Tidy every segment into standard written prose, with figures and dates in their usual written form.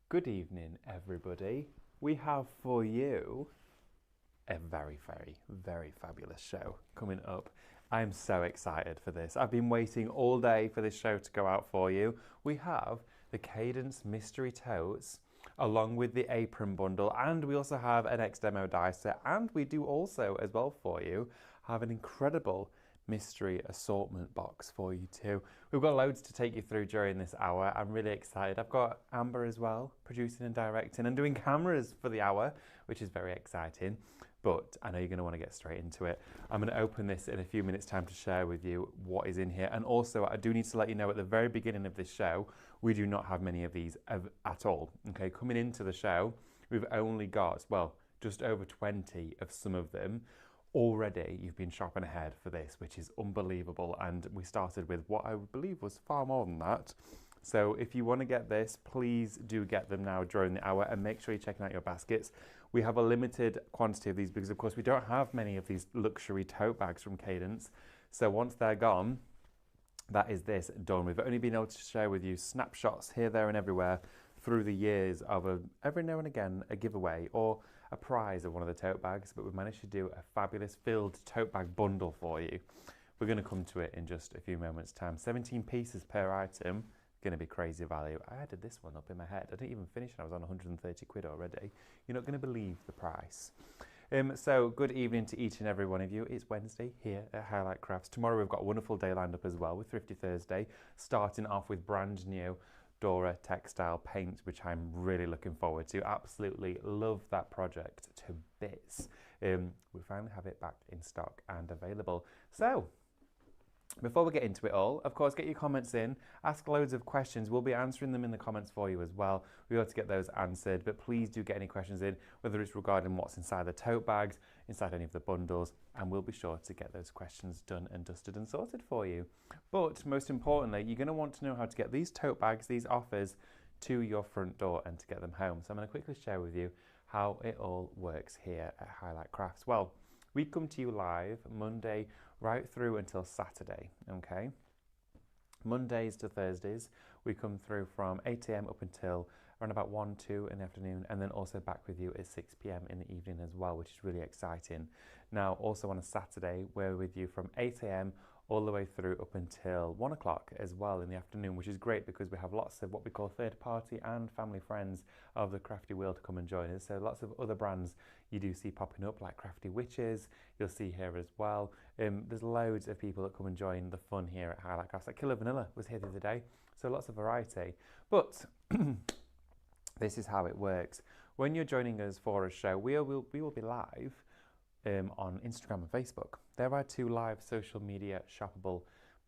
Good evening, everybody. We have for you a very, very, very fabulous show coming up. I'm so excited for this. I've been waiting all day for this show to go out for you. We have the Cadence Mystery Totes along with the apron bundle, and we also have an X demo die set, and we do also, as well for you, have an incredible mystery assortment box for you too. We've got loads to take you through during this hour. I'm really excited. I've got Amber as well, producing and directing and doing cameras for the hour, which is very exciting. But I know you're going to want to get straight into it. I'm going to open this in a few minutes' time to share with you what is in here. And also, I do need to let you know at the very beginning of this show, we do not have many of these at all. Okay, coming into the show, we've only got, well, just over 20 of some of them. Already you've been shopping ahead for this, which is unbelievable, and we started with what I believe was far more than that. So if you want to get this, please do get them now during the hour, and make sure you're checking out your baskets. We have a limited quantity of these because of course we don't have many of these luxury tote bags from Cadence, so once they're gone, that is this done. We've only been able to share with you snapshots here, there and everywhere through the years of every now and again a giveaway or a prize of one of the tote bags, but we've managed to do a fabulous filled tote bag bundle for you. We're going to come to it in just a few moments time. 17 pieces per item, going to be crazy value. I added this one up in my head. I didn't even finish and I was on 130 quid already. You're not going to believe the price. So good evening to each and every one of you. It's Wednesday here at Highlight Crafts. Tomorrow we've got a wonderful day lined up as well with Thrifty Thursday, starting off with brand new Dora textile paint, which I'm really looking forward to. Absolutely love that project to bits. We finally have it back in stock and available. So before we get into it all, of course, get your comments in, ask loads of questions. We'll be answering them in the comments for you as well. We'll be able to get those answered, but please do get any questions in, whether it's regarding what's inside the tote bags, inside any of the bundles, and we'll be sure to get those questions done and dusted and sorted for you. But most importantly, you're going to want to know how to get these tote bags, these offers, to your front door and to get them home. So I'm going to quickly share with you how it all works here at Highlight Crafts. Well, we come to you live Monday right through until Saturday, okay? Mondays to Thursdays, we come through from 8 a.m. up until around about 1, 2 in the afternoon, and then also back with you at 6 p.m. in the evening as well, which is really exciting. Now, also on a Saturday, we're with you from 8 a.m. all the way through up until 1 o'clock as well in the afternoon, which is great because we have lots of what we call third party and family friends of the crafty world to come and join us. So lots of other brands you do see popping up, like Crafty Witches, you'll see here as well. There's loads of people that come and join the fun here at Highlight Crafts. Like Killer Vanilla was here the other day, so lots of variety. But this is how it works. When you're joining us for a show, we will be live on Instagram and Facebook. There are two live social media shoppable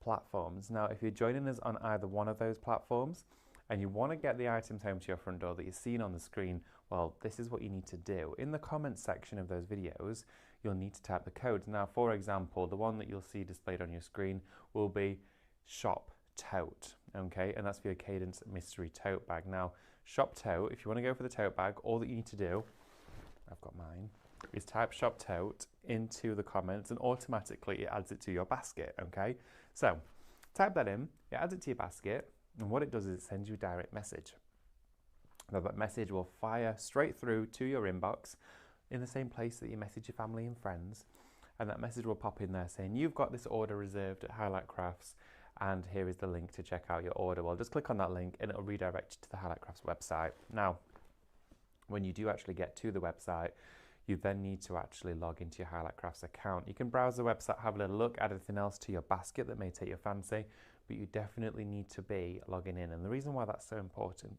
platforms. Now, if you're joining us on either one of those platforms and you want to get the items home to your front door that you're seeing on the screen, well, this is what you need to do. In the comments section of those videos, you'll need to type the codes. Now, for example, the one that you'll see displayed on your screen will be Shop Tote, okay? And that's for your Cadence Mystery Tote Bag. Now, Shop Tote, if you want to go for the tote bag, all that you need to do, I've got mine, is type Shop Tote into the comments and automatically it adds it to your basket, okay? So type that in, it adds it to your basket, and what it does is it sends you a direct message. Now that message will fire straight through to your inbox in the same place that you message your family and friends, and that message will pop in there saying you've got this order reserved at Highlight Crafts and here is the link to check out your order. Well, just click on that link and it'll redirect you to the Highlight Crafts website. Now, when you do actually get to the website, you then need to actually log into your Highlight Crafts account. You can browse the website, have a little look, add anything else to your basket that may take your fancy, but you definitely need to be logging in. And the reason why that's so important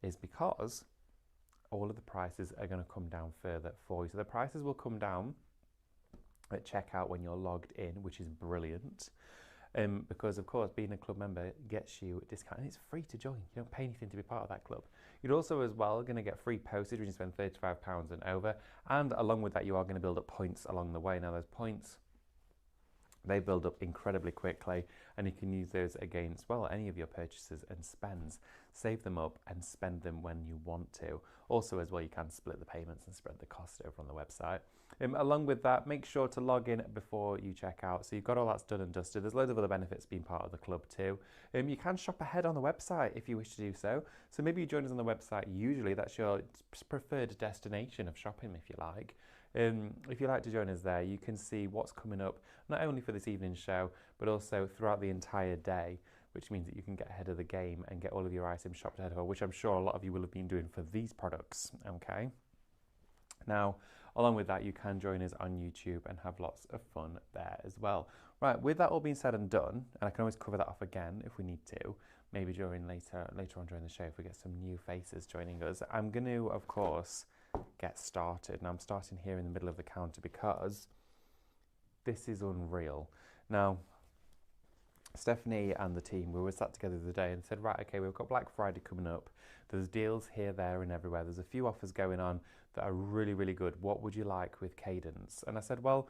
is because all of the prices are going to come down further for you. So the prices will come down at checkout when you're logged in, which is brilliant. Because of course being a club member gets you a discount and it's free to join. You don't pay anything to be part of that club. You're also as well going to get free postage when you spend £35 and over, and along with that you are going to build up points along the way. Now those points They build up incredibly quickly, and you can use those against, well, any of your purchases and spends. Save them up and spend them when you want to. Also, as well, you can split the payments and spread the cost over on the website. Along with that, make sure to log in before you check out. So you've got all that's done and dusted. There's loads of other benefits being part of the club too. You can shop ahead on the website if you wish to do so. So maybe you join us on the website. Usually that's your preferred destination of shopping, if you like. If you like to join us there, you can see what's coming up, not only for this evening's show, but also throughout the entire day, which means that you can get ahead of the game and get all of your items shopped ahead of, which I'm sure a lot of you will have been doing for these products, okay? Now, along with that, you can join us on YouTube and have lots of fun there as well. Right, with that all being said and done, and I can always cover that off again if we need to, maybe during later on during the show if we get some new faces joining us, I'm going to, of course, get started. Now I'm starting here in the middle of the counter because this is unreal. Now, Stephanie and the team, we were sat together the other day and said, right, okay, we've got Black Friday coming up. There's deals here, there and everywhere. There's a few offers going on that are really, really good. What would you like with Cadence? And I said, well,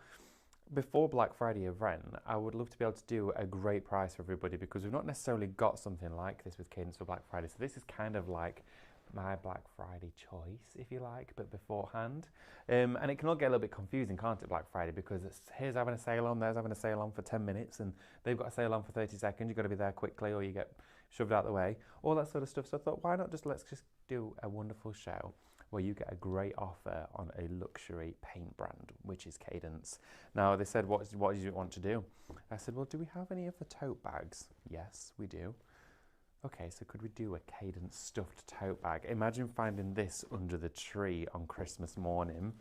before Black Friday event, I would love to be able to do a great price for everybody because we've not necessarily got something like this with Cadence for Black Friday. So this is kind of like my Black Friday choice, if you like, but beforehand. And it can all get a little bit confusing, can't it, Black Friday, because here's having a sale on, there's having a sale on for 10 minutes, and they've got a sale on for 30 seconds. You've got to be there quickly or you get shoved out of the way, all that sort of stuff. So I thought, why not let's just do a wonderful show where you get a great offer on a luxury paint brand, which is Cadence. Now, they said, what do you want to do? I said, well, do we have any of the tote bags? Yes, we do. Okay, so could we do a Cadence stuffed tote bag? Imagine finding this under the tree on Christmas morning,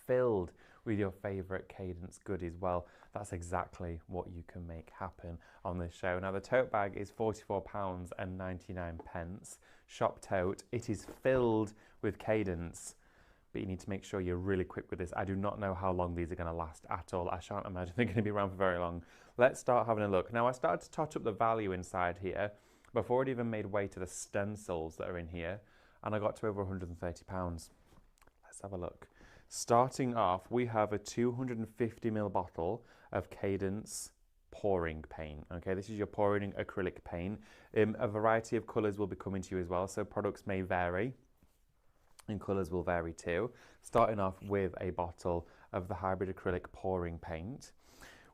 filled with your favourite Cadence goodies. Well, that's exactly what you can make happen on this show. Now, the tote bag is £44.99. Shop tote. It is filled with Cadence, but you need to make sure you're really quick with this. I do not know how long these are going to last at all. I shan't imagine they're going to be around for very long. Let's start having a look. Now, I started to tot up the value inside here before it even made way to the stencils that are in here, and I got to over £130. Let's have a look. Starting off, we have a 250ml bottle of Cadence pouring paint. Okay, this is your pouring acrylic paint. A variety of colours will be coming to you as well, so products may vary and colours will vary too. Starting off with a bottle of the hybrid acrylic pouring paint.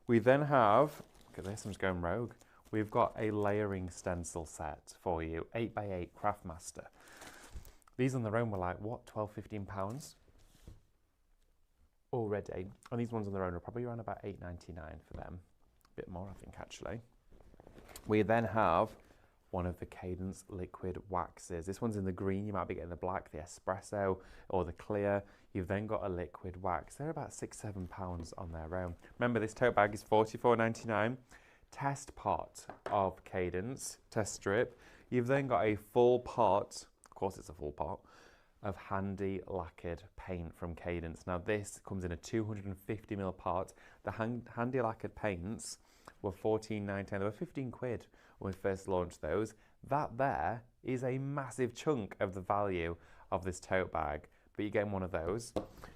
We then have, look at this, I'm just going rogue. We've got a layering stencil set for you, 8x8 Craftmaster. These on their own were like, what, £12, £15 already. And these ones on their own are probably around about £8.99 for them. A bit more, I think, actually. We then have one of the Cadence liquid waxes. This one's in the green, you might be getting the black, the espresso, or the clear. You've then got a liquid wax. They're about £6, £7 on their own. Remember, this tote bag is $44.99. Test pot of Cadence, test strip. You've then got a full pot, of course it's a full pot, of handy lacquered paint from Cadence. Now this comes in a 250ml pot. The handy lacquered paints were £14.99. They were 15 quid when we first launched those. That there is a massive chunk of the value of this tote bag, but you're getting one of those.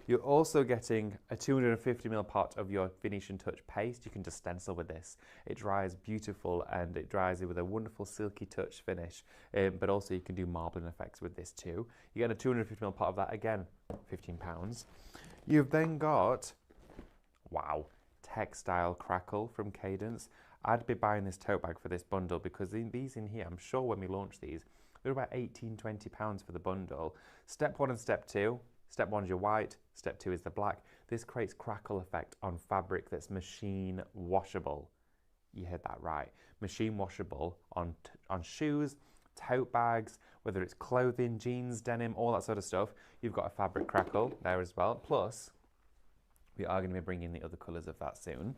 You're also getting a 250ml pot of your Finish and Touch paste. You can just stencil with this. It dries beautiful and it dries it with a wonderful silky touch finish, but also you can do marbling effects with this too. You get a 250ml pot of that, again, £15. You've then got, wow, textile crackle from Cadence. I'd be buying this tote bag for this bundle because these in here, I'm sure when we launch these, they're about £18, £20 for the bundle. Step 1 and step 2. Step 1 is your white, step 2 is the black. This creates crackle effect on fabric that's machine washable. You heard that right. Machine washable on shoes, tote bags, whether it's clothing, jeans, denim, all that sort of stuff. You've got a fabric crackle there as well. Plus, we are going to be bringing the other colours of that soon.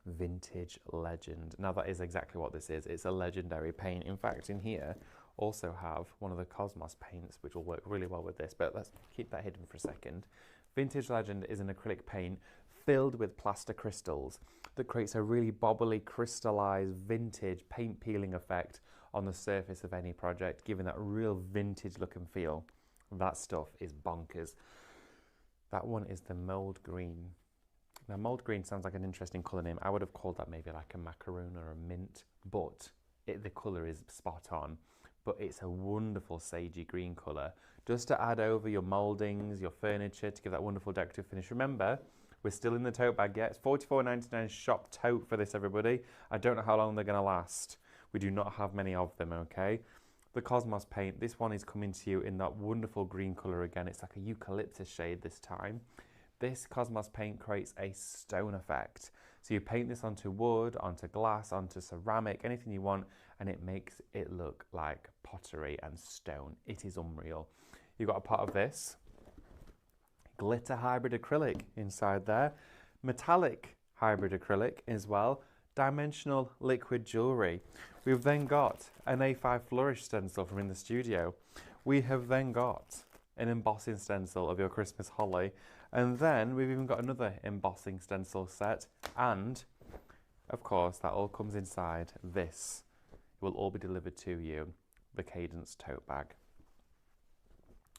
Vintage Legend. Now that is exactly what this is. It's a legendary paint. In fact, in here also have one of the Cosmos paints, which will work really well with this, but let's keep that hidden for a second. Vintage Legend is an acrylic paint filled with plaster crystals that creates a really bobbly, crystallized, vintage paint peeling effect on the surface of any project, giving that real vintage look and feel. That stuff is bonkers. That one is the mold green. Now, mold green sounds like an interesting colour name. I would have called that maybe like a macaroon or a mint, but the colour is spot on. But it's a wonderful sagey green colour, just to add over your mouldings, your furniture, to give that wonderful decorative finish. Remember, we're still in the tote bag yet. It's $44.99 shop tote for this, everybody. I don't know how long they're going to last. We do not have many of them, okay? The Cosmos paint, this one is coming to you in that wonderful green colour again. It's like a eucalyptus shade this time. This Cosmos paint creates a stone effect. So you paint this onto wood, onto glass, onto ceramic, anything you want, and it makes it look like pottery and stone. It is unreal. You've got a pot of this. Glitter hybrid acrylic inside there. Metallic hybrid acrylic as well. Dimensional liquid jewellery. We've then got an A5 flourish stencil from in the studio. We have then got an embossing stencil of your Christmas holly. And then we've even got another embossing stencil set. And, of course, that all comes inside this. It will all be delivered to you, the Cadence tote bag.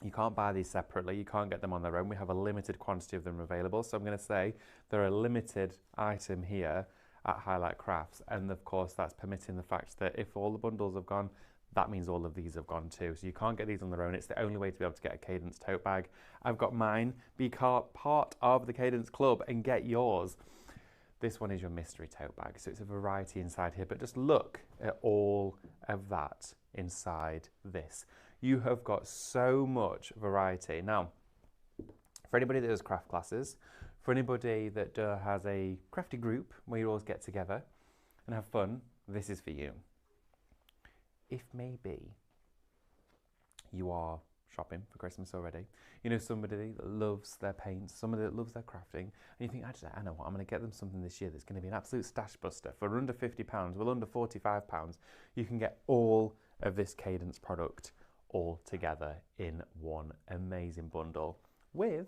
You can't buy these separately. You can't get them on their own. We have a limited quantity of them available. So I'm going to say they're a limited item here at Highlight Crafts. And, of course, that's permitting the fact that if all the bundles have gone, that means all of these have gone too. So you can't get these on their own. It's the only way to be able to get a Cadence tote bag. I've got mine. Be part of the Cadence Club and get yours. This one is your mystery tote bag. So it's a variety inside here, but just look at all of that inside this. You have got so much variety. Now, for anybody that does craft classes, for anybody that has a crafty group where you always get together and have fun, this is for you. If maybe you are shopping for Christmas already, you know somebody that loves their paints, somebody that loves their crafting, and you think, actually, I know what, I'm going to get them something this year that's going to be an absolute stash buster. For under £50, well, under £45, you can get all of this Cadence product all together in one amazing bundle with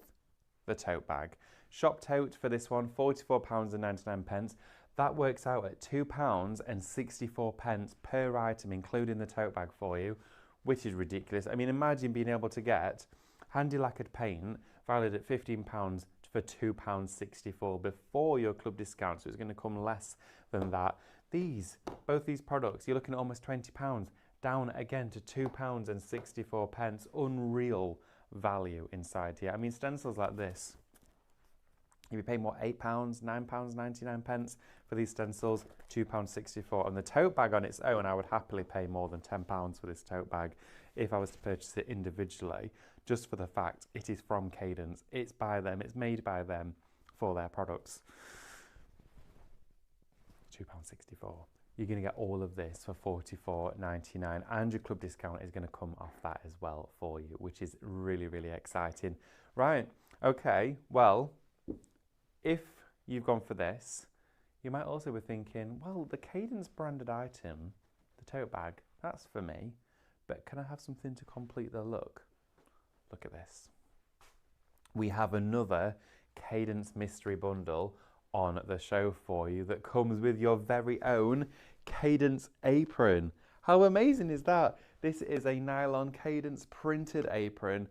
the tote bag. Shop tote for this one, £44.99. That works out at £2.64 per item, including the tote bag for you, which is ridiculous. I mean, imagine being able to get handy lacquered paint valued at £15 for £2.64 before your club discount, so it's going to come less than that. Both these products, you're looking at almost £20, down again to £2.64. Unreal value inside here. I mean, stencils like this, you'd be paying what, £8, £9.99 for these stencils, £2.64. And the tote bag on its own, I would happily pay more than £10 for this tote bag if I was to purchase it individually, just for the fact it is from Cadence, it's by them, it's made by them for their products. £2.64. You're going to get all of this for $44.99, and your club discount is going to come off that as well for you, which is really, really exciting. Right, okay, well, if you've gone for this, you might also be thinking, well, the Cadence branded item, the tote bag, that's for me, but can I have something to complete the look? Look at this. We have another Cadence mystery bundle on the show for you that comes with your very own Cadence apron. How amazing is that? This is a nylon Cadence printed apron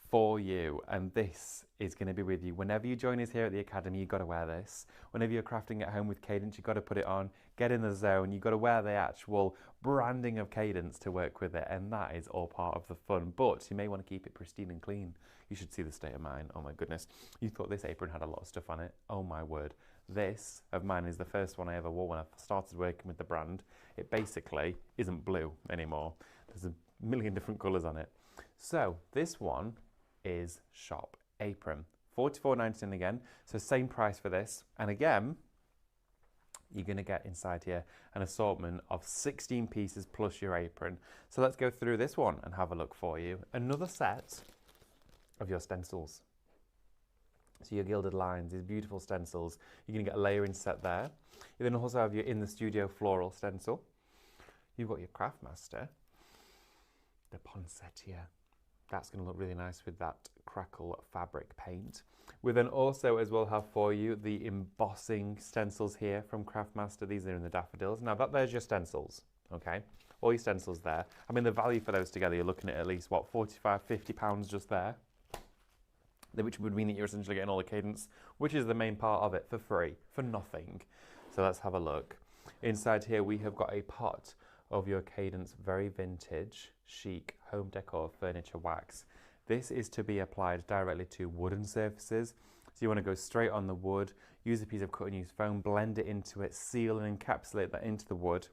for you, and this is going to be with you whenever you join us here at the Academy. You've got to wear this. Whenever you're crafting at home with Cadence, you've got to put it on, get in the zone. You've got to wear the actual branding of Cadence to work with it, and that is all part of the fun. But you may want to keep it pristine and clean. You should see the state of mine. Oh my goodness, you thought this apron had a lot of stuff on it. Oh my word. This of mine is the first one I ever wore when I started working with the brand. It basically isn't blue anymore. There's a million different colours on it. So this one is shop apron, $44.99 again, so same price for this. And again, you're going to get inside here an assortment of 16 pieces plus your apron. So let's go through this one and have a look for you. Another set of your stencils. So your gilded lines, these beautiful stencils. You're going to get a layering set there. You then also have your in the studio floral stencil. You've got your Craftmaster, the poinsettia. That's going to look really nice with that crackle fabric paint. We then also as well have for you the embossing stencils here from Craftmaster. These are in the daffodils. Now there's your stencils, okay? All your stencils there. I mean, the value for those together, you're looking at least, what, £45, £50 just there. which would mean that you're essentially getting all the Cadence, which is the main part of it, for free, for nothing. So let's have a look. Inside here we have got a pot of your Cadence very vintage, chic home decor furniture wax. This is to be applied directly to wooden surfaces. So you want to go straight on the wood, use a piece of cut and use foam, blend it into it, seal and encapsulate that into the wood,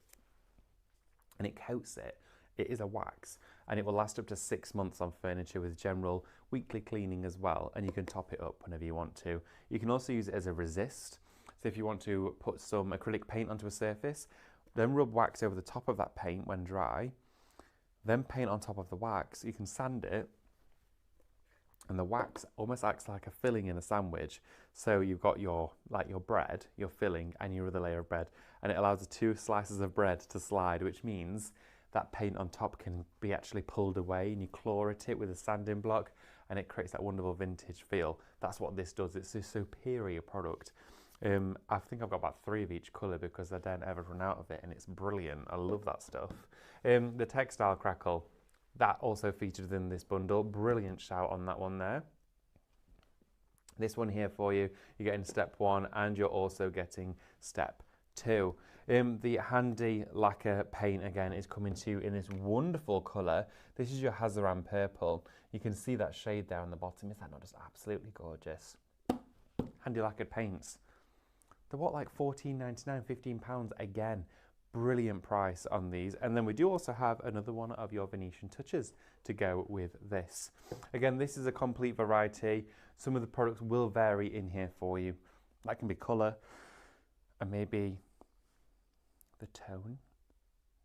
and it coats it. It is a wax, and it will last up to 6 months on furniture with general weekly cleaning as well, and you can top it up whenever you want to. You can also use it as a resist. So if you want to put some acrylic paint onto a surface, then rub wax over the top of that paint when dry, then paint on top of the wax. You can sand it, and the wax almost acts like a filling in a sandwich. So you've got your bread, your filling, and your other layer of bread, and it allows the 2 slices of bread to slide, which means that paint on top can be actually pulled away, and you claw at it with a sanding block, and it creates that wonderful vintage feel. That's what this does. It's a superior product. I think I've got about 3 of each colour because I don't ever run out of it, and it's brilliant. I love that stuff. The textile crackle, that also featured in this bundle. Brilliant shout on that one there. This one here for you, you're getting step 1 and you're also getting step 2. The handy lacquer paint again is coming to you in this wonderful colour. This is your Hazaran purple. You can see that shade there on the bottom. Is that not just absolutely gorgeous? Handy lacquered paints. They're what, like £14.99, £15 again. Brilliant price on these. And then we do also have another one of your Venetian touches to go with this. Again, this is a complete variety. Some of the products will vary in here for you. That can be colour, and maybe the tone,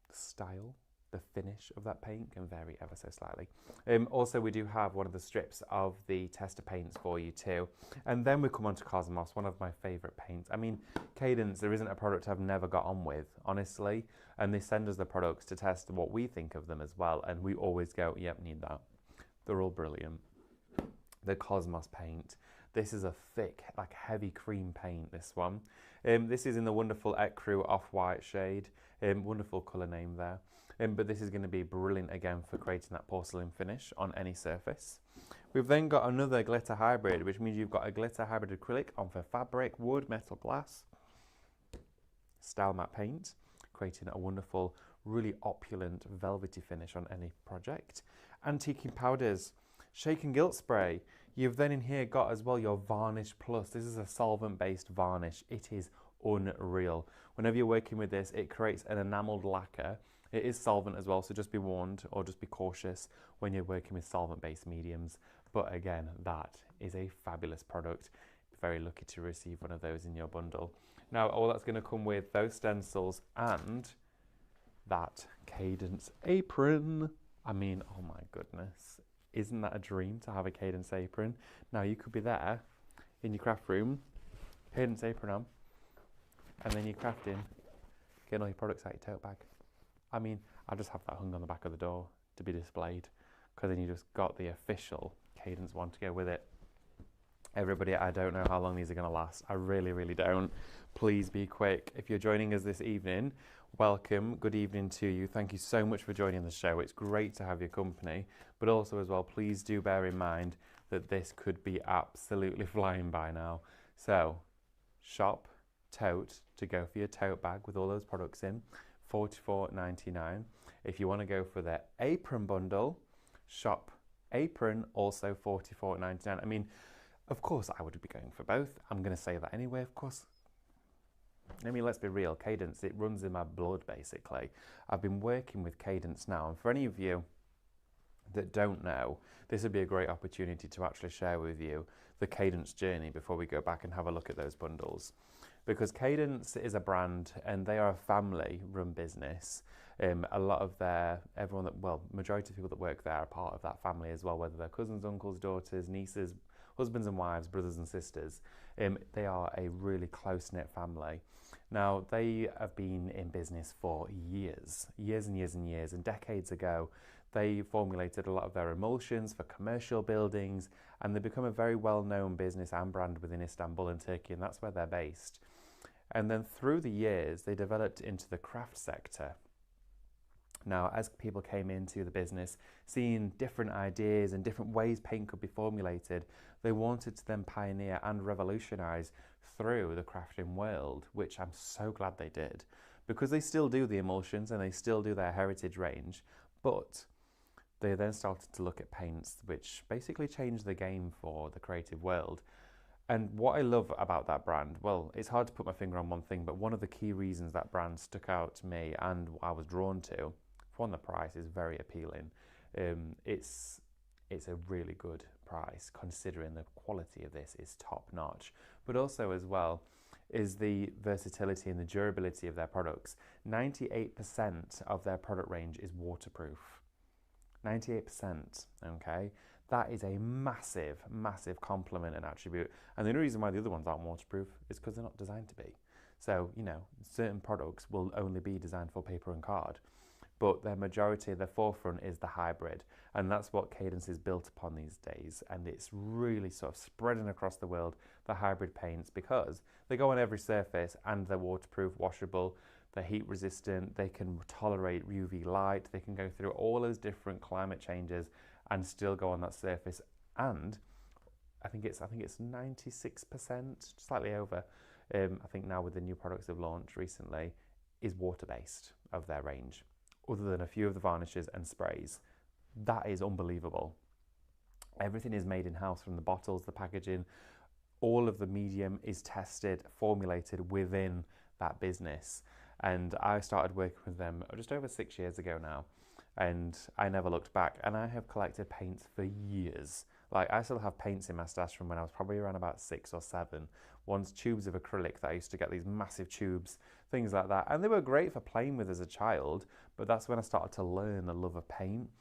the style, the finish of that paint can vary ever so slightly. Also, we do have one of the strips of the tester paints for you too. And then we come on to Cosmos, one of my favourite paints. I mean, Cadence, there isn't a product I've never got on with, honestly. And they send us the products to test what we think of them as well. And we always go, yep, need that. They're all brilliant. The Cosmos paint. This is a thick, like heavy cream paint, this one. This is in the wonderful Ecru off-white shade. Wonderful colour name there. But this is going to be brilliant again for creating that porcelain finish on any surface. We've then got another glitter hybrid, which means you've got a glitter hybrid acrylic on for fabric, wood, metal, glass. Style matte paint, creating a wonderful, really opulent, velvety finish on any project. Antiquing powders, shake and gilt spray. You've then in here got as well your Varnish Plus. This is a solvent-based varnish. It is unreal. Whenever you're working with this, it creates an enamelled lacquer. It is solvent as well, so just be warned or just be cautious when you're working with solvent-based mediums. But again, that is a fabulous product. Very lucky to receive one of those in your bundle. Now, all that's going to come with those stencils and that Cadence apron. I mean, oh my goodness. Isn't that a dream to have a Cadence apron? Now, you could be there in your craft room, Cadence apron on, and then you're crafting, getting all your products out your tote bag. I mean, I just have that hung on the back of the door to be displayed, because then you just got the official Cadence one to go with it. Everybody, I don't know how long these are going to last. I really, really don't. Please be quick. If you're joining us this evening, welcome. Good evening to you. Thank you so much for joining the show. It's great to have your company. But also as well, please do bear in mind that this could be absolutely flying by now. So, shop, tote, to go for your tote bag with all those products in, $44.99. If you want to go for the apron bundle, shop apron, also $44.99. I mean, of course I would be going for both. I'm going to say that anyway, of course. I mean, let's be real, Cadence, it runs in my blood, basically. I've been working with Cadence now, and for any of you that don't know, this would be a great opportunity to actually share with you the Cadence journey before we go back and have a look at those bundles. Because Cadence is a brand, and they are a family-run business. A lot of majority of people that work there are part of that family as well, whether they're cousins, uncles, daughters, nieces, husbands and wives, brothers and sisters. They are a really close-knit family. Now, they have been in business for years and years and years, and decades ago, they formulated a lot of their emulsions for commercial buildings, and they become a very well-known business and brand within Istanbul and Turkey, and that's where they're based. And then through the years, they developed into the craft sector. Now, as people came into the business, seeing different ideas and different ways paint could be formulated, they wanted to then pioneer and revolutionize through the crafting world, which I'm so glad they did, because they still do the emulsions and they still do their heritage range, but they then started to look at paints, which basically changed the game for the creative world. And what I love about that brand, well, it's hard to put my finger on one thing, but one of the key reasons that brand stuck out to me and I was drawn to, one, the price is very appealing. It's a really good price considering the quality of this is top notch, but also as well is the versatility and the durability of their products. 98% of their product range is waterproof. 98%, okay? That is a massive, massive compliment and attribute. And the only reason why the other ones aren't waterproof is because they're not designed to be. So, you know, certain products will only be designed for paper and card, but their majority, their forefront is the hybrid. And that's what Cadence is built upon these days. And it's really sort of spreading across the world, the hybrid paints, because they go on every surface and they're waterproof, washable, they're heat resistant, they can tolerate UV light, they can go through all those different climate changes and still go on that surface. And I think it's 96%, slightly over, I think now with the new products they've launched recently, is water-based of their range, other than a few of the varnishes and sprays. That is unbelievable. Everything is made in-house, from the bottles, the packaging, all of the medium is tested, formulated within that business. And I started working with them just over 6 years ago now, and I never looked back. And I have collected paints for years. Like, I still have paints in my stash from when I was probably around about 6 or 7. One's tubes of acrylic that I used to get, these massive tubes, things like that. And they were great for playing with as a child, but that's when I started to learn the love of paint.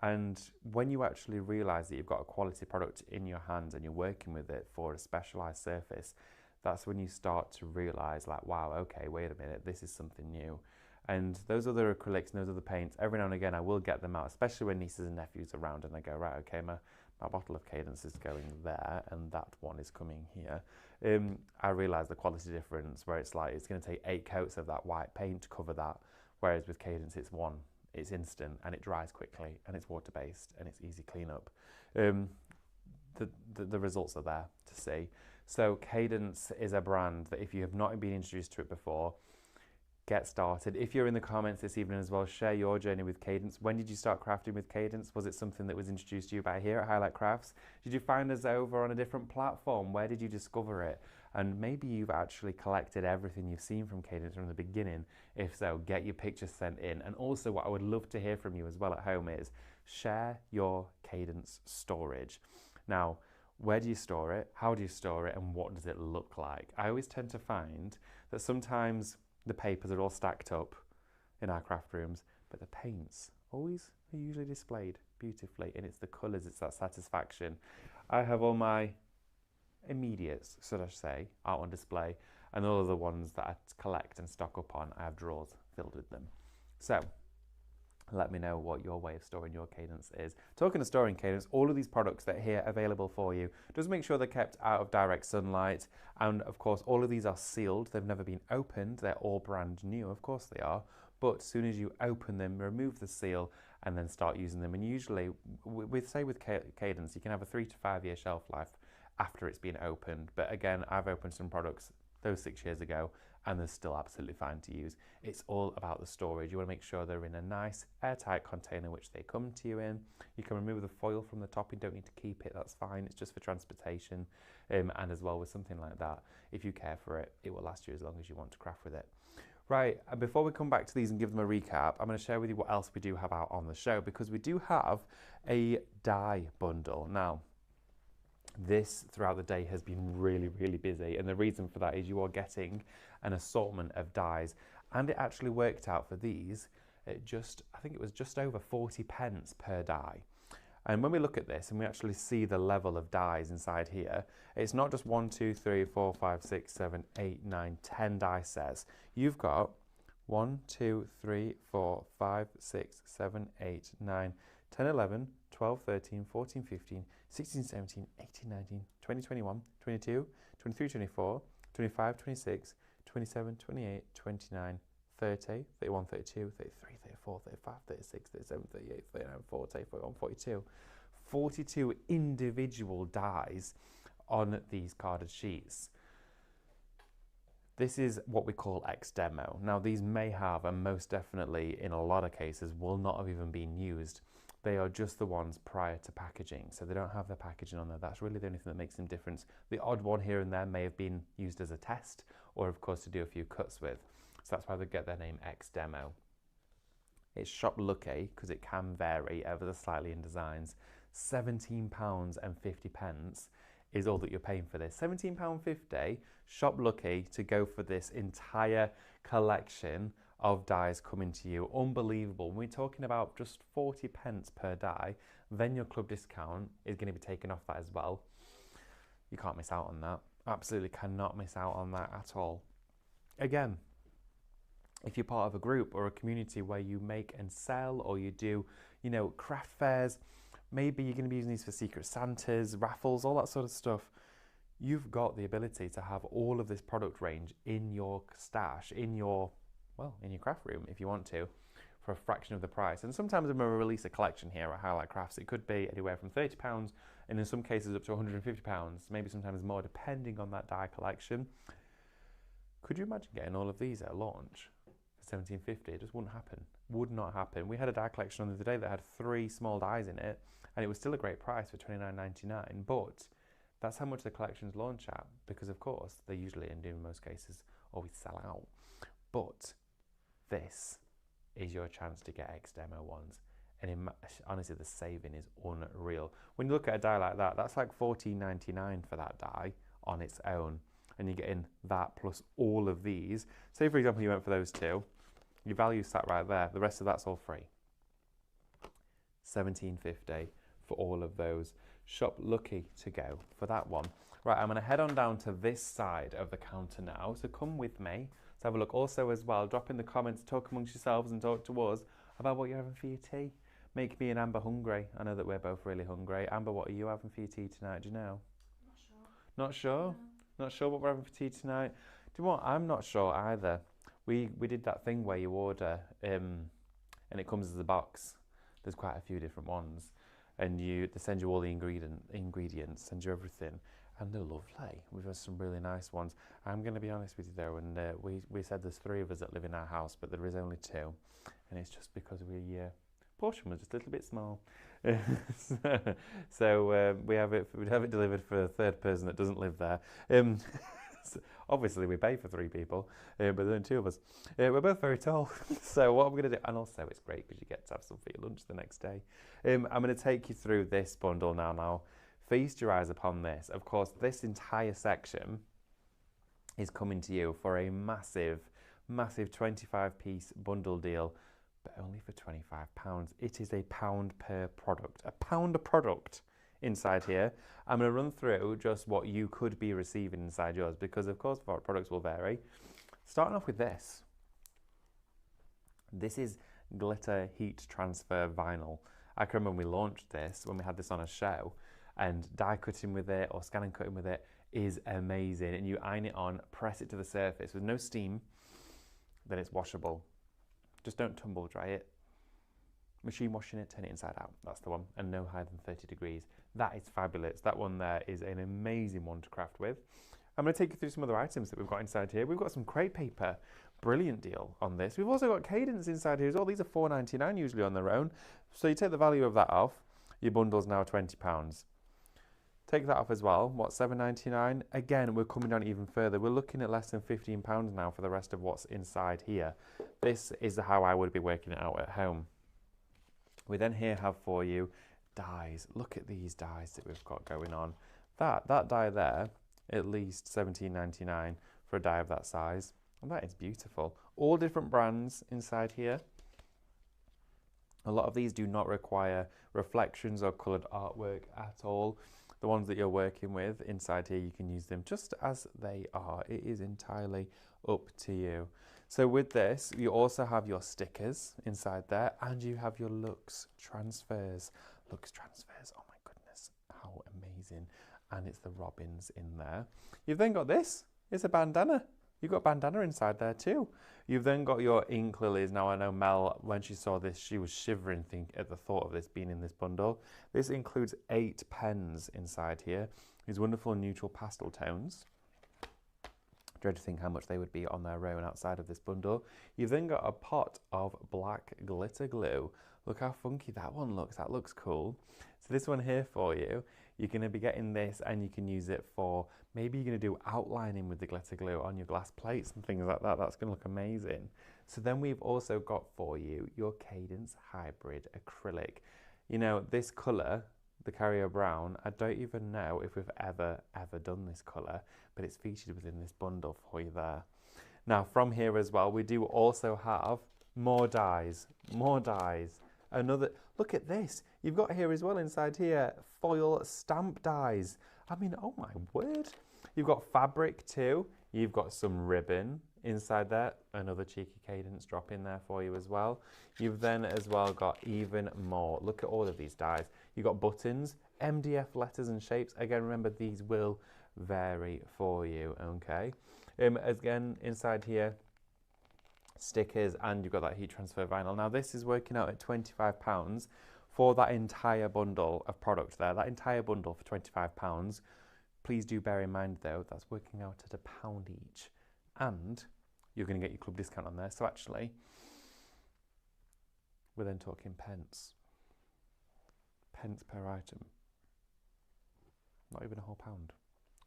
And when you actually realize that you've got a quality product in your hands and you're working with it for a specialized surface, that's when you start to realize, like, wow, okay, wait a minute, this is something new. And those other acrylics and those other paints, every now and again I will get them out, especially when nieces and nephews are around and I go, right, okay, my bottle of Cadence is going there and that one is coming here. I realise the quality difference, where it's like it's going to take 8 coats of that white paint to cover that, whereas with Cadence it's one. It's instant and it dries quickly and it's water-based and it's easy cleanup. The results are there to see. So Cadence is a brand that if you have not been introduced to it before, get started. If you're in the comments this evening as well, share your journey with Cadence. When did you start crafting with Cadence? Was it something that was introduced to you by here at Highlight Crafts? Did you find us over on a different platform? Where did you discover it? And maybe you've actually collected everything you've seen from Cadence from the beginning. If so, get your pictures sent in. And also what I would love to hear from you as well at home is share your Cadence storage. Now, where do you store it? How do you store it? And what does it look like? I always tend to find that sometimes the papers are all stacked up in our craft rooms, but the paints are usually displayed beautifully, and it's the colours, it's that satisfaction. I have all my immediates, should I say, out on display, and all of the ones that I collect and stock up on, I have drawers filled with them. So let me know what your way of storing your Cadence is. Talking of storing Cadence, all of these products that are here available for you, just make sure they're kept out of direct sunlight. And of course, all of these are sealed. They've never been opened. They're all brand new. Of course they are. But as soon as you open them, remove the seal and then start using them. And usually, with Cadence, you can have a 3 to 5 year shelf life after it's been opened. But again, I've opened some products those 6 years ago and they're still absolutely fine to use. It's all about the storage. You want to make sure they're in a nice airtight container which they come to you in. You can remove the foil from the top. You don't need to keep it, that's fine. It's just for transportation. And as well with something like that, if you care for it, it will last you as long as you want to craft with it. Right, and before we come back to these and give them a recap, I'm going to share with you what else we do have out on the show, because we do have a die bundle. Now, this throughout the day has been really, really busy, and the reason for that is you are getting an assortment of dies, and it actually worked out for these at I think it was just over 40 pence per die. And when we look at this and we actually see the level of dies inside here, it's not just 1, 2, 3, 4, 5, 6, 7, 8, 9, 10 die sets. You've got 1, 2, 3, 4, 5, 6, 7, 8, 9, 10, 11, 12, 13, 14, 15, 16, 17, 18, 19, 20, 21, 22, 23, 24, 25, 26, 27, 28, 29, 30, 31, 32, 33, 34, 34, 35, 36, 37, 38, 39, 40, 41, 42. 42 individual dies on these carded sheets. This is what we call X demo. Now these may have, and most definitely in a lot of cases will not have even been used. They are just the ones prior to packaging, so they don't have their packaging on there. That's really the only thing that makes them different. The odd one here and there may have been used as a test, or of course to do a few cuts with. So that's why they get their name X demo. It's shop lucky because it can vary ever so slightly in designs. £17.50 is all that you're paying for this. £17.50, shop lucky to go for this entire collection of dies coming to you. Unbelievable. When we're talking about just 40p per die, then your club discount is going to be taken off that as well. You can't miss out on that. Absolutely cannot miss out on that at all. Again, if you're part of a group or a community where you make and sell, or you do, you know, craft fairs, maybe you're going to be using these for Secret Santas, raffles, all that sort of stuff. You've got the ability to have all of this product range in your stash, in your craft room if you want to, for a fraction of the price. And sometimes when we release a collection here at Highlight Crafts, it could be anywhere from £30 and in some cases up to £150, maybe sometimes more, depending on that die collection. Could you imagine getting all of these at launch for £17.50? It just wouldn't happen. Would not happen. We had a die collection on the other day that had 3 small dies in it, and it was still a great price for £29.99, but that's how much the collections launch at, because of course they usually, and in most cases, always sell out. But this is your chance to get X demo ones, and honestly the saving is unreal. When you look at a die like that, that's like £14.99 for that die on its own, and you're getting that plus all of these. Say for example you went for those 2, your value sat right there, the rest of that's all free. £17.50 for all of those. Shop lucky to go for that one. Right, I'm going to head on down to this side of the counter now, so come with me. Let's have a look. Also as well, drop in the comments, talk amongst yourselves and talk to us about what you're having for your tea. Make me and Amber hungry. I know that we're both really hungry. Amber, what are you having for your tea tonight? Do you know? Not sure. Not sure? No. Not sure what we're having for tea tonight? Do you know what? I'm not sure either. We did that thing where you order and it comes as a box. There's quite a few different ones. And they send you all the ingredients, send you everything. And they're lovely. We've had some really nice ones. I'm going to be honest with you though, and we said there's 3 of us that live in our house, but there is only 2. And it's just because portion was just a little bit small. So we'd have it delivered for a 3rd person that doesn't live there. So obviously we pay for 3 people, but then 2 of us. We're both very tall. So what I'm going to do, and also it's great because you get to have some for your lunch the next day. I'm going to take you through this bundle now. Feast your eyes upon this. Of course, this entire section is coming to you for a massive 25-piece bundle deal, but only for £25. It is £1 per product. £1 a product inside here. I'm going to run through just what you could be receiving inside yours, because of course products will vary. Starting off with this. This is glitter heat transfer vinyl. I can remember when we launched this, when we had this on a show, and die cutting with it or scan and cutting with it is amazing. And you iron it on, press it to the surface with no steam, then it's washable. Just don't tumble dry it. Machine washing it, turn it inside out. That's the one, and no higher than 30 degrees. That is fabulous. That one there is an amazing one to craft with. I'm going to take you through some other items that we've got inside here. We've got some crepe paper. Brilliant deal on this. We've also got Cadence inside here as well. These are £4.99 usually on their own. So you take the value of that off. Your bundle's now £20. Take that off as well. What, £7.99? Again, we're coming down even further. We're looking at less than £15 now for the rest of what's inside here. This is how I would be working it out at home. We then here have for you dies. Look at these dies that we've got going on. That die there, at least £17.99 for a die of that size. And that is beautiful. All different brands inside here. A lot of these do not require reflections or coloured artwork at all. The ones that you're working with inside here, you can use them just as they are. It is entirely up to you. So with this, you also have your stickers inside there, and you have your Lux transfers. Lux transfers, oh my goodness, how amazing. And it's the robins in there. You've then got this. It's a bandana. You've got bandana inside there too. You've then got your ink lilies. Now I know Mel, when she saw this, she was shivering at the thought of this being in this bundle. This includes 8 pens inside here. These wonderful neutral pastel tones. Dread to think how much they would be on their own outside of this bundle. You've then got a pot of black glitter glue. Look how funky that one looks. That looks cool. So this one here for you, you're going to be getting this and you can use it for, maybe you're going to do outlining with the glitter glue on your glass plates and things like that. That's going to look amazing. So then we've also got for you your Cadence Hybrid Acrylic. You know, this colour, the Carrier Brown, I don't even know if we've ever done this colour, but it's featured within this bundle for you there. Now from here as well, we do also have more dies. Another, look at this. You've got here as well inside here, foil stamp dies. I mean, oh my word. You've got fabric too. You've got some ribbon inside there. Another cheeky Cadence drop in there for you as well. You've then as well got even more. Look at all of these dies. You've got buttons, MDF letters and shapes. Again, remember these will vary for you, okay? Again, inside here, stickers, and you've got that heat transfer vinyl. Now this is working out at £25 for that entire bundle of product there. That entire bundle for £25. Please do bear in mind though, that's working out at £1 each. And you're going to get your club discount on there. So actually, we're then talking pence. Pence per item. Not even a whole pound,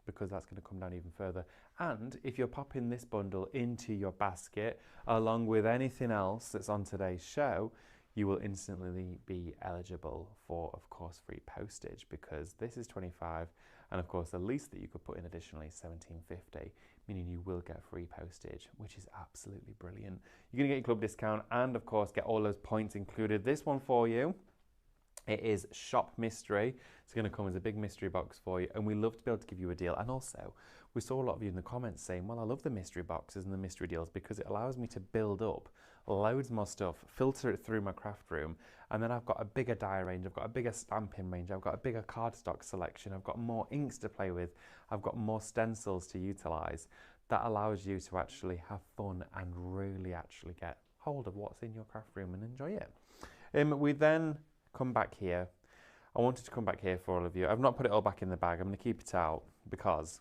because that's going to come down even further. And if you're popping this bundle into your basket along with anything else that's on today's show, you will instantly be eligible for, of course, free postage, because this is 25, and of course the least that you could put in additionally is 17.50, meaning you will get free postage, which is absolutely brilliant. You're going to get your club discount and of course get all those points included. This one for you, it is Shop Mystery. It's going to come as a big mystery box for you, and we love to be able to give you a deal. And also, we saw a lot of you in the comments saying, well, I love the mystery boxes and the mystery deals because it allows me to build up loads more stuff, filter it through my craft room, and then I've got a bigger die range, I've got a bigger stamping range, I've got a bigger cardstock selection, I've got more inks to play with, I've got more stencils to utilise. That allows you to actually have fun and really actually get hold of what's in your craft room and enjoy it. We then come back here. I wanted to come back here for all of you. I've not put it all back in the bag. I'm going to keep it out because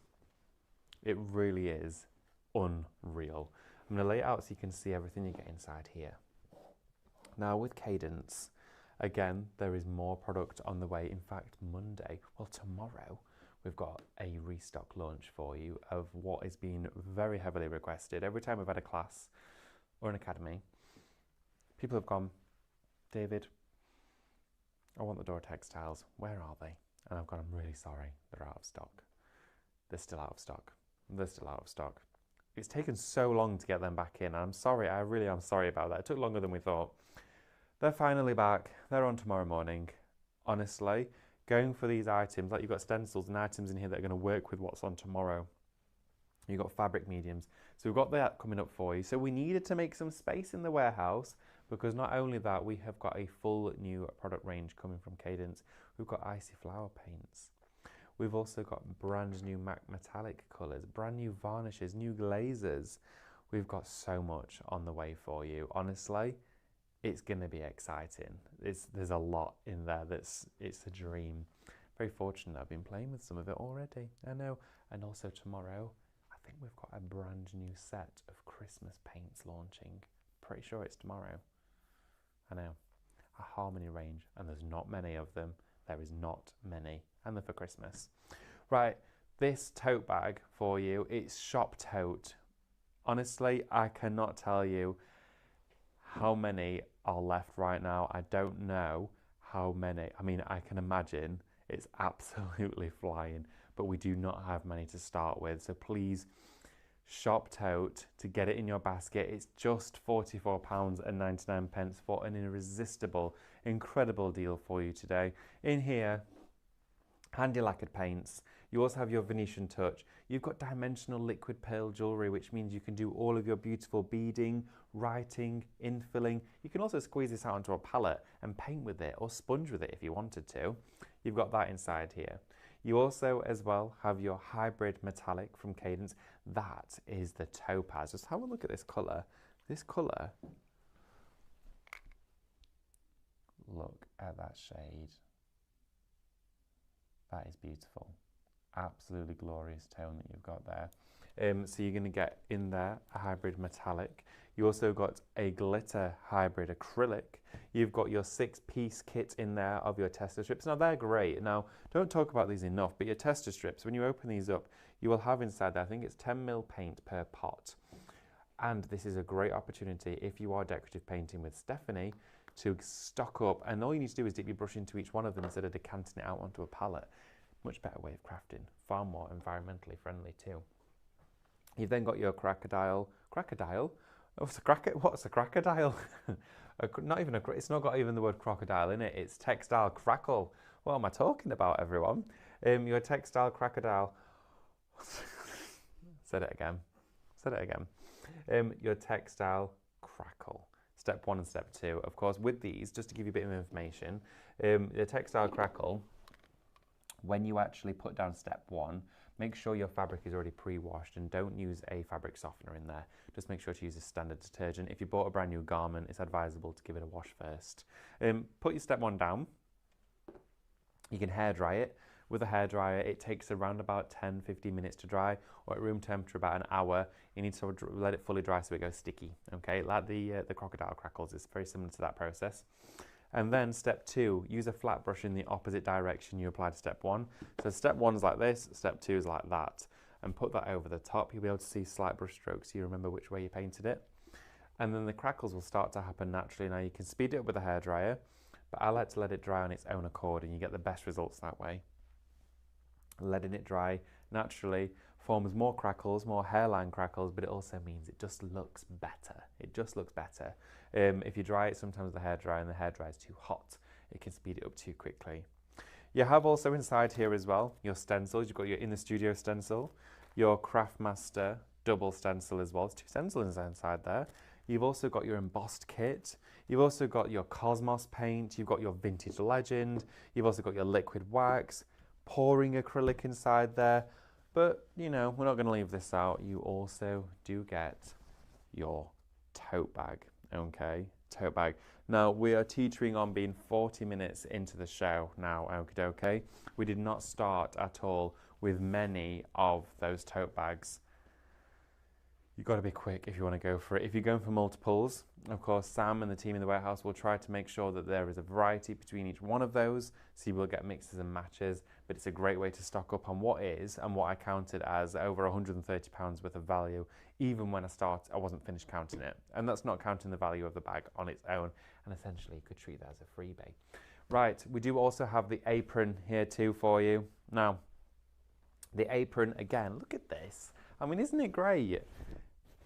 it really is unreal. I'm going to lay it out so you can see everything you get inside here. Now with Cadence, again, there is more product on the way. In fact, Monday, well tomorrow, we've got a restock launch for you of what is being very heavily requested. Every time we've had a class or an academy, people have gone, David, I want the door textiles. Where are they? And I've gone, I'm really sorry, they're out of stock. They're still out of stock. They're still out of stock. It's taken so long to get them back in. I'm sorry, I really am sorry about that. It took longer than we thought. They're finally back. They're on tomorrow morning. Honestly, going for these items, like you've got stencils and items in here that are going to work with what's on tomorrow. You've got fabric mediums. So we've got that coming up for you. So we needed to make some space in the warehouse, because not only that, we have got a full new product range coming from Cadence. We've got icy flower paints. We've also got brand new matte metallic colours, brand new varnishes, new glazes. We've got so much on the way for you. Honestly, it's going to be exciting. There's a lot in there it's a dream. Very fortunate I've been playing with some of it already. I know. And also tomorrow, I think we've got a brand new set of Christmas paints launching. Pretty sure it's tomorrow. I know. A Harmony range, and there's not many of them. There is not many, and they're for Christmas. Right, this tote bag for you, it's Shop Tote. Honestly, I cannot tell you how many are left right now. I don't know how many. I mean, I can imagine it's absolutely flying, but we do not have many to start with. So please, Shop Tote, to get it in your basket. It's just £44.99 for an irresistible, incredible deal for you today. In here, handy lacquered paints. You also have your Venetian touch. You've got dimensional liquid pearl jewellery, which means you can do all of your beautiful beading, writing, infilling. You can also squeeze this out onto a palette and paint with it or sponge with it if you wanted to. You've got that inside here. You also as well have your hybrid metallic from Cadence. That is the topaz. Just have a look at this colour. This colour, look at that shade. That is beautiful. Absolutely glorious tone that you've got there. So you're going to get in there a hybrid metallic. You also got a glitter hybrid acrylic. You've got your 6-piece kit in there of your tester strips. Now they're great. Now don't talk about these enough, but your tester strips, when you open these up, you will have inside there, I think it's 10mm paint per pot. And this is a great opportunity if you are decorative painting with Stephanie to stock up, and all you need to do is dip your brush into each one of them instead of decanting it out onto a palette. Much better way of crafting, far more environmentally friendly too. You've then got your crocodile. What's a crocodile? It's not got even the word crocodile in it. It's textile crackle. What am I talking about, everyone? Your textile crocodile. Said it again. Your textile crackle. Step 1 and step 2. Of course, with these, just to give you a bit of information, the textile crackle, when you actually put down step 1, make sure your fabric is already pre-washed and don't use a fabric softener in there. Just make sure to use a standard detergent. If you bought a brand new garment, it's advisable to give it a wash first. Put your step 1 down. You can hair dry it. With a hairdryer, it takes around about 10-15 minutes to dry, or at room temperature about an hour. You need to let it fully dry so it goes sticky. Okay, like the crocodile crackles, it's very similar to that process. And then step 2, use a flat brush in the opposite direction you applied to step 1. So step 1 is like this, step 2 is like that. And put that over the top. You'll be able to see slight brush strokes so you remember which way you painted it. And then the crackles will start to happen naturally. Now you can speed it up with a hairdryer, but I like to let it dry on its own accord, and you get the best results that way. Letting it dry naturally forms more crackles, more hairline crackles, but it also means it just looks better. It just looks better. If you dry it sometimes with the hairdryer and the hairdryer is too hot, it can speed it up too quickly. You have also inside here as well your stencils. You've got your in the studio stencil, your Craftmaster double stencil as well. There's 2 stencils inside there. You've also got your embossed kit. You've also got your Cosmos paint. You've got your Vintage Legend. You've also got your liquid wax, pouring acrylic inside there. But, you know, we're not going to leave this out. You also do get your tote bag, okay? Tote bag. Now, we are teetering on being 40 minutes into the show now, okay? We did not start at all with many of those tote bags. You've got to be quick if you want to go for it. If you're going for multiples, of course, Sam and the team in the warehouse will try to make sure that there is a variety between each one of those, so you will get mixes and matches, but it's a great way to stock up on what is, and what I counted as over £130 worth of value, even when I wasn't finished counting it. And that's not counting the value of the bag on its own, and essentially you could treat that as a freebie. Right, we do also have the apron here too for you. Now, the apron, again, look at this. I mean, isn't it great?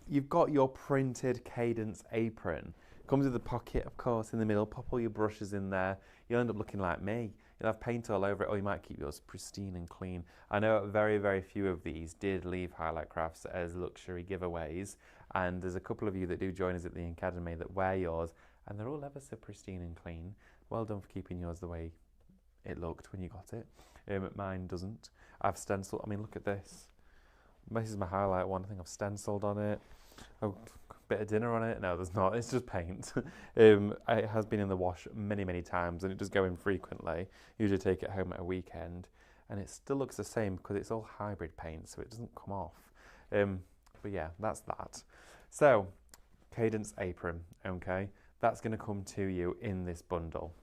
You've got your printed Cadence apron. Comes with a pocket, of course, in the middle. Pop all your brushes in there. You'll end up looking like me. You'll have paint all over it, or you might keep yours pristine and clean. I know very, very few of these did leave Highlight Crafts as luxury giveaways, and there's a couple of you that do join us at the Academy that wear yours, and they're all ever so pristine and clean. Well done for keeping yours the way it looked when you got it. Mine doesn't. I've stenciled. I mean, look at this. This is my highlight one. I think I've stenciled on it. A bit of dinner on it. No, there's not. It's just paint. It has been in the wash many, many times, and it does go in frequently. Usually take it home at a weekend, and it still looks the same because it's all hybrid paint, so it doesn't come off. But yeah, that's that. So, Cadence apron, okay? That's going to come to you in this bundle.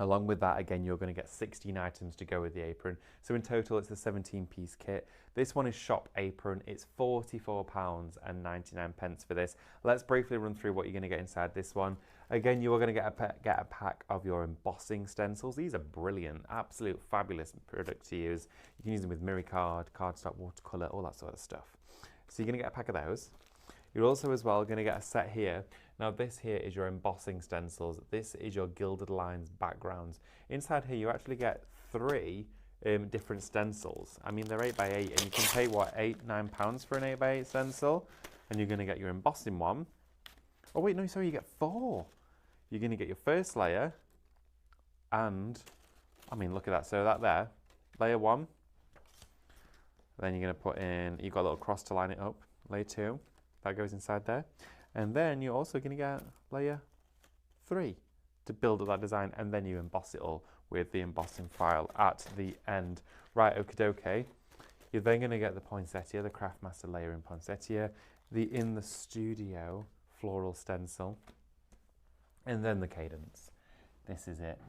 Along with that, again, you're going to get 16 items to go with the apron. So in total, it's a 17-piece kit. This one is shop apron. It's £44.99 for this. Let's briefly run through what you're going to get inside this one. Again, you are going to get a pack of your embossing stencils. These are brilliant, absolute fabulous product to use. You can use them with mirror card, cardstock, watercolour, all that sort of stuff. So you're going to get a pack of those. You're also as well going to get a set here. Now this here is your embossing stencils. This is your gilded lines backgrounds. Inside here you actually get 3 different stencils. I mean, they're 8x8 and you can pay what, £9 for an 8x8 stencil, and you're going to get your embossing one. Oh wait, no, sorry, you get 4. You're going to get your first layer, and I mean, look at that. So that there, layer 1. Then you're going to put in, you've got a little cross to line it up. Layer 2, that goes inside there. And then you're also going to get layer 3 to build up that design, and then you emboss it all with the embossing file at the end. Right, okie dokie. You're then going to get the poinsettia, the Craftmaster layer in poinsettia, the In the Studio floral stencil, and then the Cadence. This is it.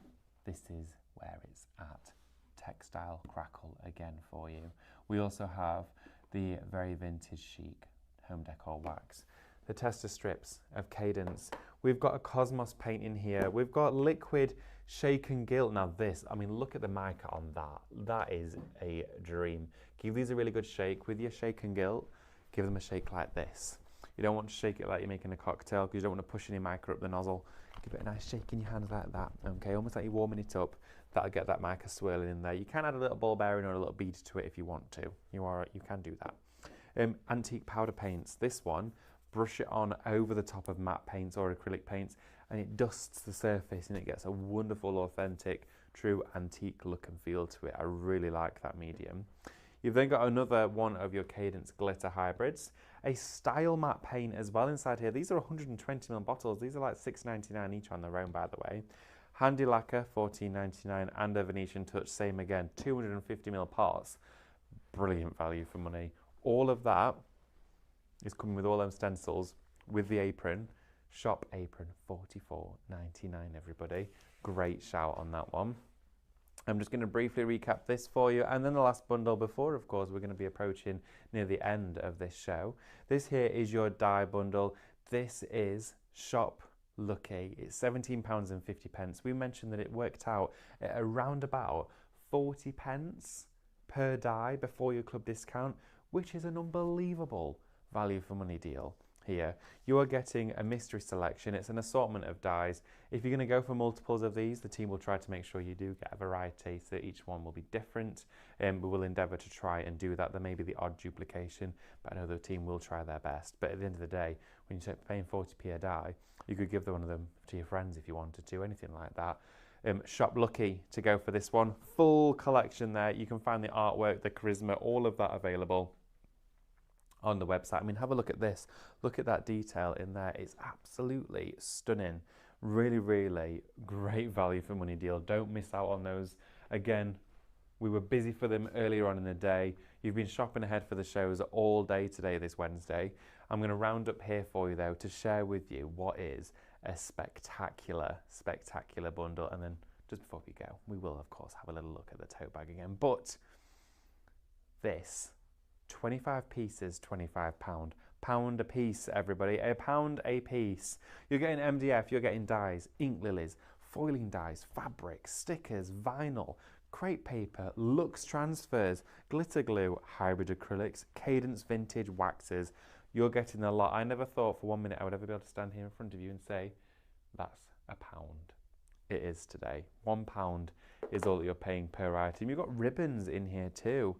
This is where it's at. Textile crackle again for you. We also have the very vintage chic home decor wax, the tester strips of Cadence. We've got a Cosmos paint in here. We've got liquid shaken gilt. Now this, I mean, look at the mica on that. That is a dream. Give these a really good shake with your shaken gilt. Give them a shake like this. You don't want to shake it like you're making a cocktail because you don't want to push any mica up the nozzle. Give it a nice shake in your hands like that. Okay, almost like you're warming it up. That'll get that mica swirling in there. You can add a little ball bearing or a little bead to it if you want to. You can do that. Antique powder paints. This one, brush it on over the top of matte paints or acrylic paints, and it dusts the surface and it gets a wonderful, authentic, true antique look and feel to it. I really like that medium. You've then got another one of your Cadence glitter hybrids, a style matte paint as well inside here. These are 120ml bottles. These are like $6.99 each on their own, by the way. Handy lacquer, $14.99, and a Venetian touch, same again, 250ml pots. Brilliant value for money. All of that is coming with all them stencils with the apron. Shop apron, $44.99, everybody. Great shout on that one. I'm just going to briefly recap this for you, and then the last bundle before, of course, we're going to be approaching near the end of this show. This here is your die bundle. This is Shop Lucky. It's £17.50. We mentioned that it worked out at around about 40 pence per die before your club discount, which is an unbelievable value for money deal here. You are getting a mystery selection. It's an assortment of dies. If you're going to go for multiples of these, the team will try to make sure you do get a variety so that each one will be different, and we will endeavour to try and do that. There may be the odd duplication, but I know the team will try their best. But at the end of the day, when you're paying 40p a die, you could give one of them to your friends if you wanted to, anything like that. Shop Lucky to go for this one. Full collection there. You can find the artwork, the charisma, all of that available on the website. I mean, have a look at this. Look at that detail in there. It's absolutely stunning. Really, really great value for money deal. Don't miss out on those. Again, we were busy for them earlier on in the day. You've been shopping ahead for the shows all day today, this Wednesday. I'm going to round up here for you, though, to share with you what is a spectacular, spectacular bundle. And then just before we go, we will, of course, have a little look at the tote bag again. But this, 25 pieces, £25. Pound a piece, everybody. A pound a piece. You're getting MDF, you're getting dies, ink lilies, foiling dies, fabrics, stickers, vinyl, crepe paper, luxe transfers, glitter glue, hybrid acrylics, Cadence vintage waxes. You're getting a lot. I never thought for 1 minute I would ever be able to stand here in front of you and say, that's a pound. It is today. £1 is all that you're paying per item. You've got ribbons in here too.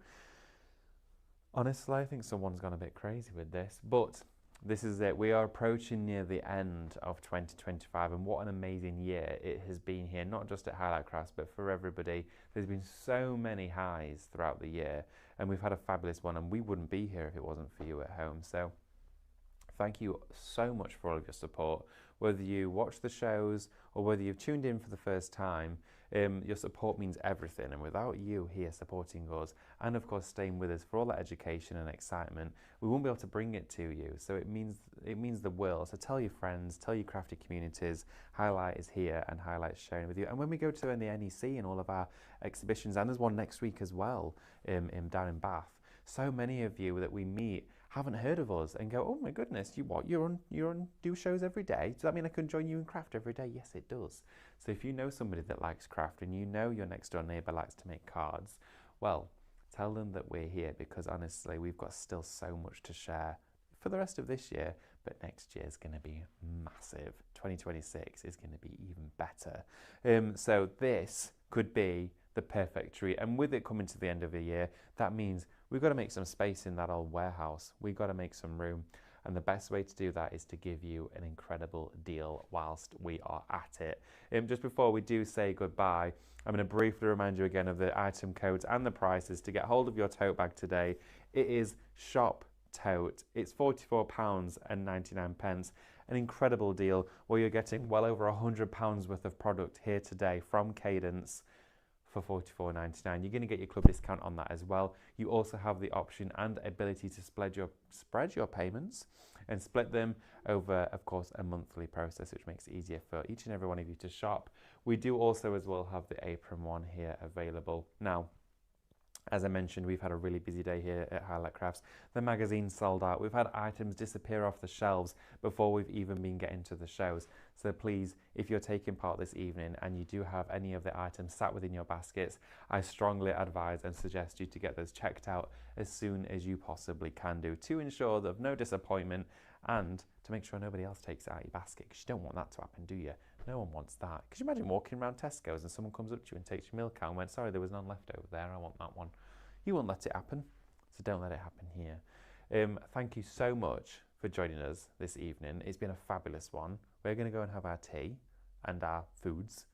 Honestly, I think someone's gone a bit crazy with this, but this is it. We are approaching near the end of 2025, and what an amazing year it has been here, not just at Highlight Crafts, but for everybody. There's been so many highs throughout the year, and we've had a fabulous one, and we wouldn't be here if it wasn't for you at home. So thank you so much for all of your support. Whether you watch the shows or whether you've tuned in for the first time, your support means everything, and without you here supporting us and of course staying with us for all that education and excitement, we won't be able to bring it to you. So it means the world. So tell your friends, tell your crafty communities, Highlight is here and Highlight's sharing with you. And when we go to the NEC and all of our exhibitions, and there's one next week as well down in Bath, so many of you that we meet haven't heard of us and go, oh my goodness, you're on do shows every day? Does that mean I can join you in craft every day? Yes, it does. So if you know somebody that likes craft and you know your next door neighbour likes to make cards, well, tell them that we're here, because honestly, we've got still so much to share for the rest of this year, but next year is going to be massive. 2026 is going to be even better. So this could be the perfect treat. And with it coming to the end of the year, that means we've got to make some space in that old warehouse. We've got to make some room. And the best way to do that is to give you an incredible deal whilst we are at it. Just before we do say goodbye, I'm going to briefly remind you again of the item codes and the prices to get hold of your tote bag today. It is Shop Tote. It's £44.99. An incredible deal where you're getting well over £100 worth of product here today from Cadence for £44.99. You're going to get your club discount on that as well. You also have the option and ability to spread your payments and split them over, of course, a monthly process, which makes it easier for each and every one of you to shop. We do also as well have the apron one here available. Now, as I mentioned, we've had a really busy day here at Highlight Crafts. The magazine's sold out. We've had items disappear off the shelves before we've even been getting to the shows. So please, if you're taking part this evening and you do have any of the items sat within your baskets, I strongly advise and suggest you to get those checked out as soon as you possibly can do to ensure there's no disappointment and to make sure nobody else takes it out of your basket, because you don't want that to happen, do you? No one wants that. Could you imagine walking around Tesco's and someone comes up to you and takes your milk out and went, sorry, there was none left over there, I want that one. You won't let it happen, so don't let it happen here. Thank you so much for joining us this evening. It's been a fabulous one. We're going to go and have our tea and our foods.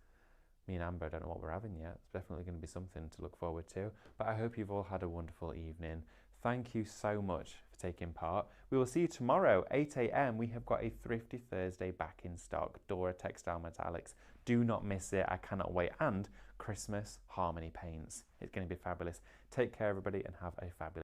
Me and Amber don't know what we're having yet. It's definitely going to be something to look forward to. But I hope you've all had a wonderful evening. Thank you so much for taking part. We will see you tomorrow, 8 a.m. We have got a Thrifty Thursday back in stock. Dora Textile Metallics. Do not miss it. I cannot wait. And Christmas Harmony Paints. It's going to be fabulous. Take care, everybody, and have a fabulous